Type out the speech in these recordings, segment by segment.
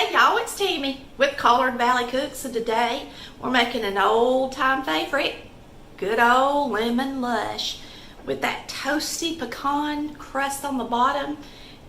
Hey y'all, it's Tammy with Collard Valley Cooks, and today we're making an old-time favorite, good old Lemon Lush with that toasty pecan crust on the bottom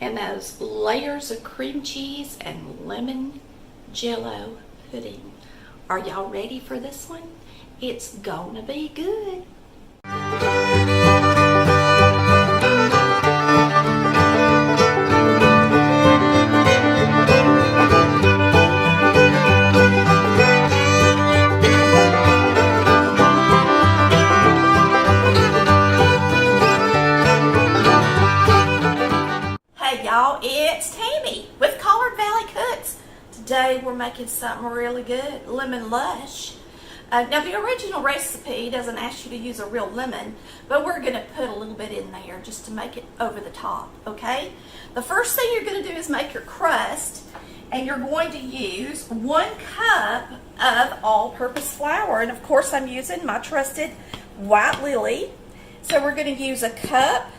and those layers of cream cheese and lemon jello pudding. Are y'all ready for this one? It's gonna be good. It's Tammy with Collard Valley Cooks. Today we're making something really good, Lemon Lush. Now the original recipe doesn't ask you to use a real lemon, but we're going to put a little bit in there just to make it over the top, okay? The first thing you're going to do is make your crust, and you're going to use 1 cup of all-purpose flour, and of course I'm using my trusted White Lily. So we're going to use a cup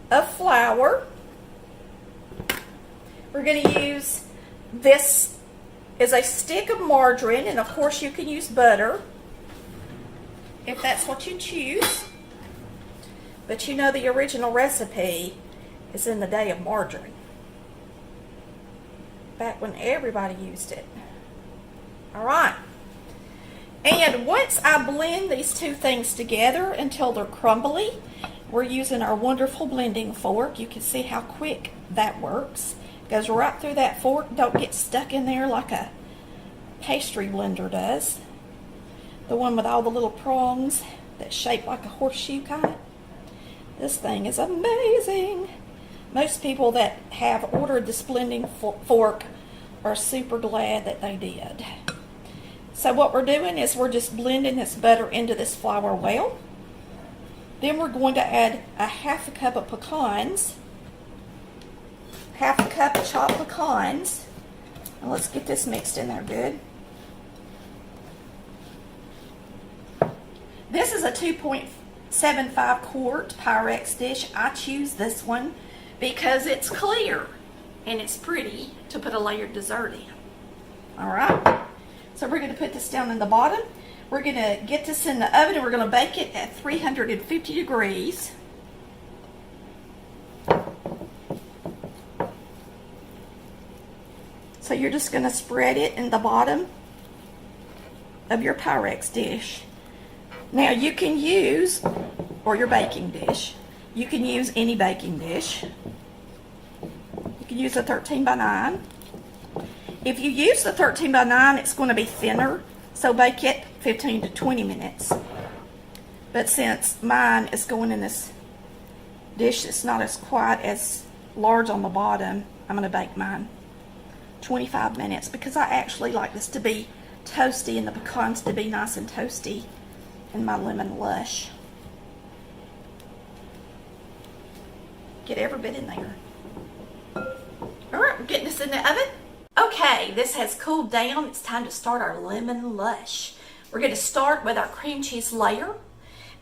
of flour. We're going to use this as a stick of margarine, and of course you can use butter if that's what you choose. But you know the original recipe is in the day of margarine, back when everybody used it. Alright, and once I blend these two things together until they're crumbly, we're using our wonderful blending fork. You can see how quick that works. Goes right through that fork. Don't get stuck in there like a pastry blender does. The one with all the little prongs that's shaped like a horseshoe kind. This thing is amazing. Most people that have ordered this blending fork are super glad that they did. So what we're doing is we're just blending this butter into this flour well. Then we're going to add a 1/2 cup of pecans. 1/2 cup of chopped pecans. And let's get this mixed in there good. This is a 2.75 quart Pyrex dish. I choose this one because it's clear and it's pretty to put a layered dessert in. Alright, so we're going to put this down in the bottom. We're going to get this in the oven and we're going to bake it at 350 degrees. So you're just going to spread it in the bottom of your Pyrex dish. Now you can use, or your baking dish, you can use any baking dish. You can use a 13 by 9. If you use the 13 by 9, it's going to be thinner, so bake it 15 to 20 minutes. But since mine is going in this dish that's not as quite as large on the bottom, I'm going to bake mine 25 minutes because I actually like this to be toasty and the pecans to be nice and toasty in my Lemon Lush. Get every bit in there. Alright, we're getting this in the oven. Okay, this has cooled down. It's time to start our Lemon Lush. We're going to start with our cream cheese layer,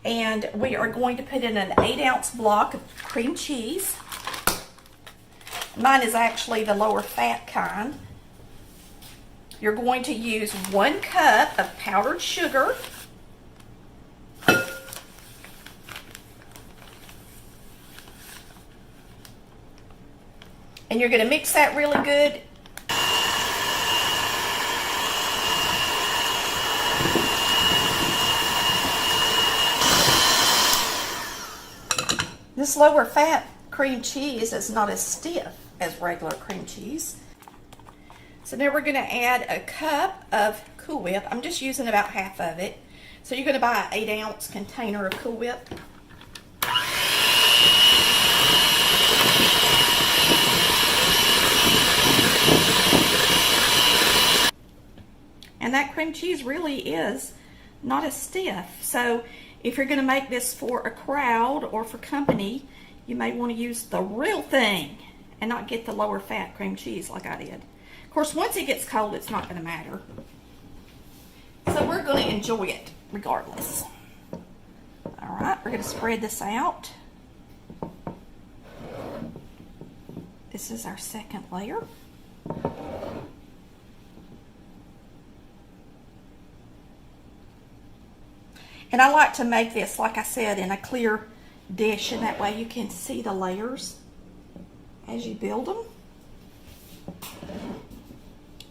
and we are going to put in an 8-ounce block of cream cheese. Mine is actually the lower fat kind. You're going to use 1 cup of powdered sugar. And you're going to mix that really good. This lower fat cream cheese is not as stiff as regular cream cheese. So now we're going to add a cup of Cool Whip. I'm just using about half of it. So you're going to buy an 8-ounce container of Cool Whip. And that cream cheese really is not as stiff. So if you're going to make this for a crowd or for company, you may want to use the real thing and not get the lower fat cream cheese like I did. Of course, once it gets cold, it's not going to matter. So we're going to enjoy it regardless. All right, we're going to spread this out. This is our second layer. And I like to make this, like I said, in a clear dish, and that way you can see the layers as you build them.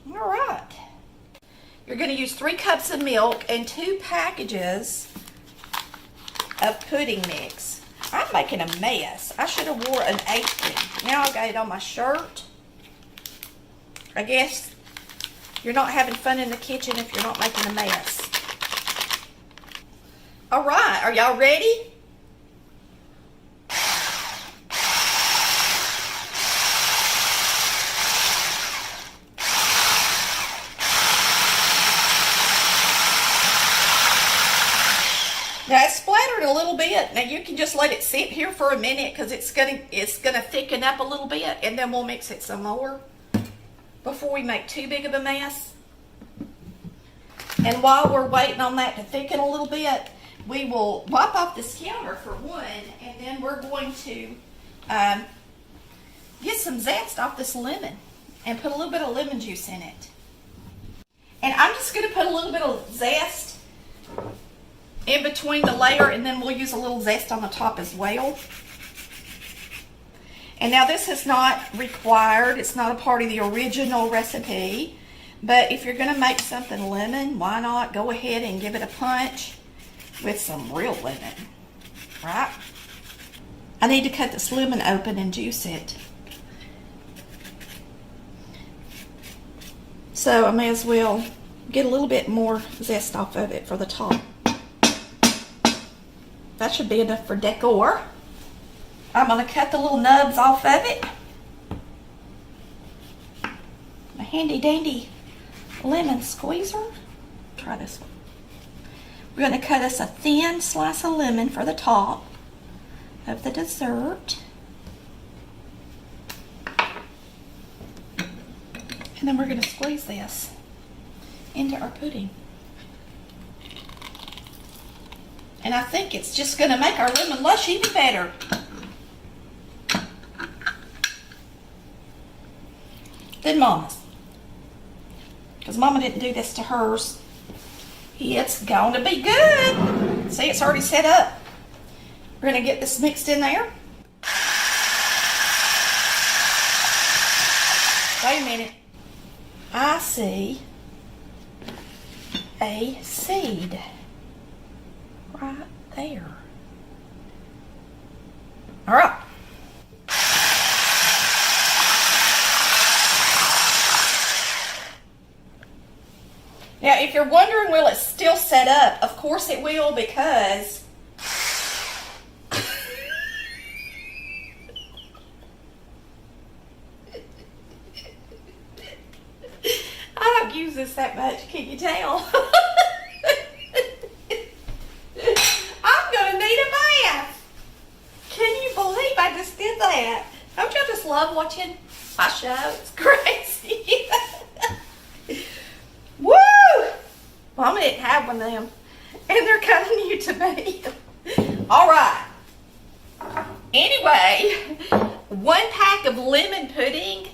All right. You're going to use 3 cups of milk and 2 packages of pudding mix. I'm making a mess. I should have wore an apron. Now I got it on my shirt. I guess you're not having fun in the kitchen if you're not making a mess. All right, are y'all ready? Now it's splattered a little bit. Now you can just let it sit here for a minute because it's gonna thicken up a little bit, and then we'll mix it some more before we make too big of a mess. And while we're waiting on that to thicken a little bit, we will wipe off this counter for one, and then we're going to get some zest off this lemon and put a little bit of lemon juice in it. And I'm just going to put a little bit of zest in between the layer, and then we'll use a little zest on the top as well. And now this is not required. It's not a part of the original recipe. But if you're going to make something lemon, why not go ahead and give it a punch with some real lemon, right? I need to cut this lemon open and juice it. So I may as well get a little bit more zest off of it for the top. That should be enough for decor. I'm going to cut the little nubs off of it. A handy dandy lemon squeezer. Try this one. We're going to cut us a thin slice of lemon for the top of the dessert. And then we're going to squeeze this into our pudding. And I think it's just going to make our Lemon Lush even better. Than Mama's. Because Mama didn't do this to hers. It's going to be good. See, it's already set up. We're going to get this mixed in there. Wait a minute. I see a seed right there. All right. Now, if you're wondering, will it still set up? Of course it will, because I don't use this that much, can you tell? I'm gonna need a bath. Can you believe I just did that? Don't y'all just love watching my show? It's crazy. Woo! Mama didn't have one of them, and they're kind of new to me. All right. Anyway, 1 pack of lemon pudding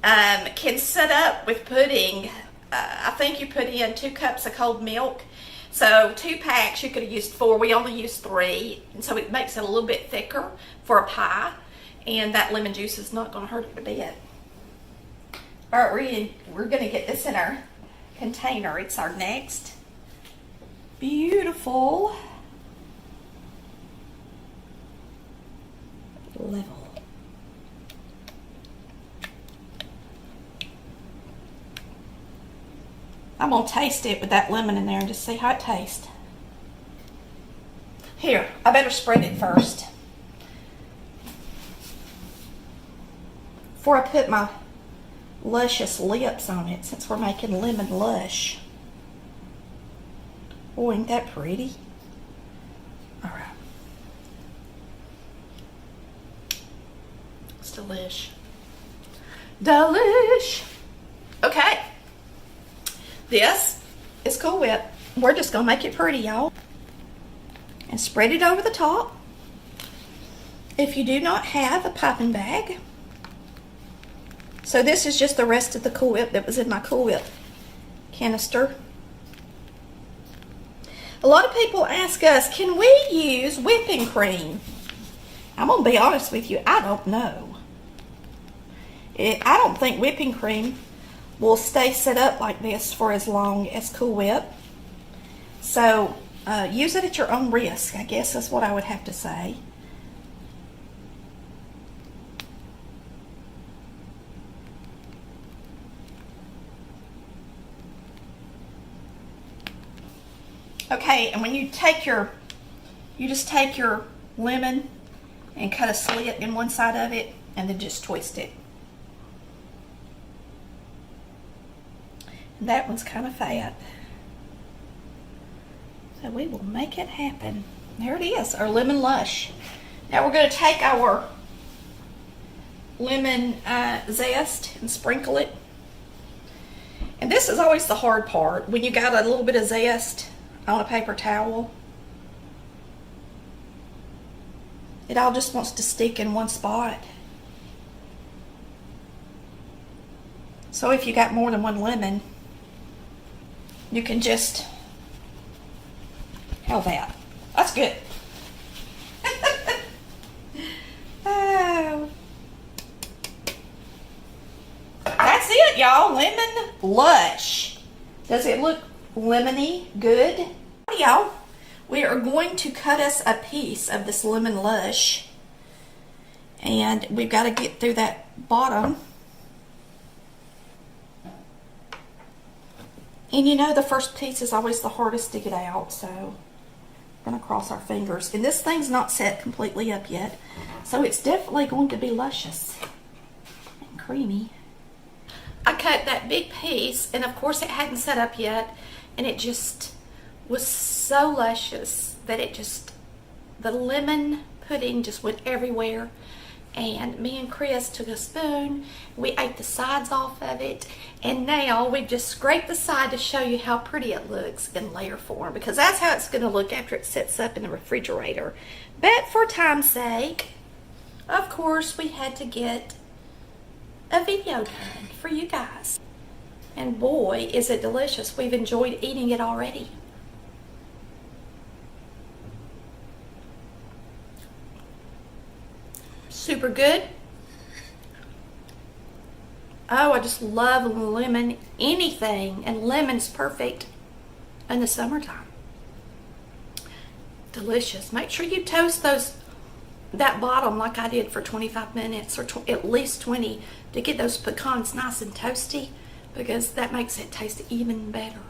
can set up with pudding. I think you put in 2 cups of cold milk. So 2 packs, you could have used 4. We only used 3. And so it makes it a little bit thicker for a pie. And that lemon juice is not going to hurt it a bit. All right, we're going to get this in our container. It's our next beautiful level. I'm going to taste it with that lemon in there and just see how it tastes. Here, I better spread it first before I put my luscious lips on it, since we're making Lemon Lush. Oh, ain't that pretty? All right. It's delish. Delish. Okay. This is Cool Whip. We're just going to make it pretty, y'all. And spread it over the top. If you do not have a piping bag. So this is just the rest of the Cool Whip that was in my Cool Whip canister. A lot of people ask us, can we use whipping cream? I'm going to be honest with you, I don't know. I don't think whipping cream will stay set up like this for as long as Cool Whip. So use it at your own risk, I guess is what I would have to say. Okay, and when you just take your lemon and cut a slit in one side of it and then just twist it. And that one's kind of fat. So we will make it happen. There it is, our Lemon Lush. Now we're going to take our lemon zest and sprinkle it. And this is always the hard part, when you got a little bit of zest on a paper towel. It all just wants to stick in one spot. So if you got more than one lemon, you can just, how's that? That's good. Oh. That's it, y'all. Lemon Lush. Does it look lemony good? Y'all, we are going to cut us a piece of this Lemon Lush, and we've got to get through that bottom. And you know, the first piece is always the hardest to get out, so we're going to cross our fingers. And this thing's not set completely up yet, so it's definitely going to be luscious and creamy. I cut that big piece, and of course it hadn't set up yet, and it just was so luscious that the lemon pudding just went everywhere. And me and Chris took a spoon, we ate the sides off of it, and now we've just scraped the side to show you how pretty it looks in layer form, because that's how it's going to look after it sits up in the refrigerator. But for time's sake, of course, we had to get a video done for you guys. And boy, is it delicious. We've enjoyed eating it already. Super good. Oh, I just love lemon, anything, and lemon's perfect in the summertime. Delicious. Make sure you toast that bottom like I did for 25 minutes or at least 20 to get those pecans nice and toasty, because that makes it taste even better.